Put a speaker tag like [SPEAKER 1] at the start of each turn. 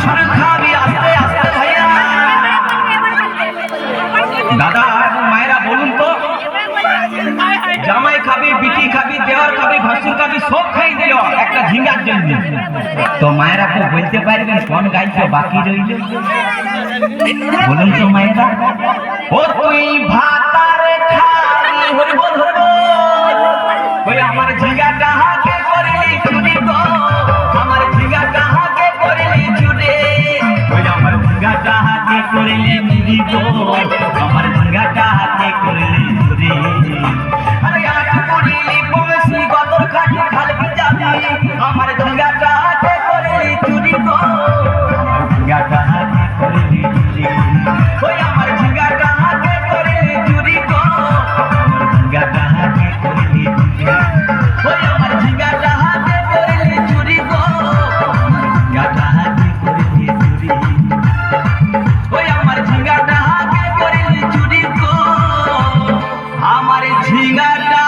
[SPEAKER 1] পিছনে খাবি আস্তে আস্তে ভাইয়া। দাদা এবং মায়েরা বলুন তো, জামাই খাবি, বিটি খাবি, দেওয়ার খাবি, ভাসুর খাবি, সব খাই দিল একটা ঝিঙ্গার জন্য। তো মায়েরা তো বলতে পারবেন কোন গাইছো বাকি রইল? বলুন তো মায়েরা। ও তুই ভাতার খাবি, হরি বল হরি বল। ওই আমার ঝিঙ্গাটা হাতে করলি চুরি গো, আমার ঝিঙ্গাটা হাতে করলি চুরি। ওই আমার ঝিঙ্গাটা হাতে করলি চুরি গো, আমার ঝিঙ্গাটা হাতে করলি চুরি। আরে আট করলি বংশী গদর খাটি খালবি যাবি, আমার ঝিঙ্গাটা হাতে করলি চুরি গো, আমার ঝিঙ্গাটা হাতে করলি চুরি। ওই আমার ঝিঙ্গাটা হাতে করলি চুরি গো, আমার ঝিঙ্গাটা হাতে করলি চুরি। ওই আমার ঝিঙ্গাটা হাতে করলি চুরি গো, আমার ঝিঙ্গাটা হাতে করলি চুরি। ওই আমার ঝিঙ্গাটা হাতে করলি চুরি গো, আমার ঝিঙ্গাটা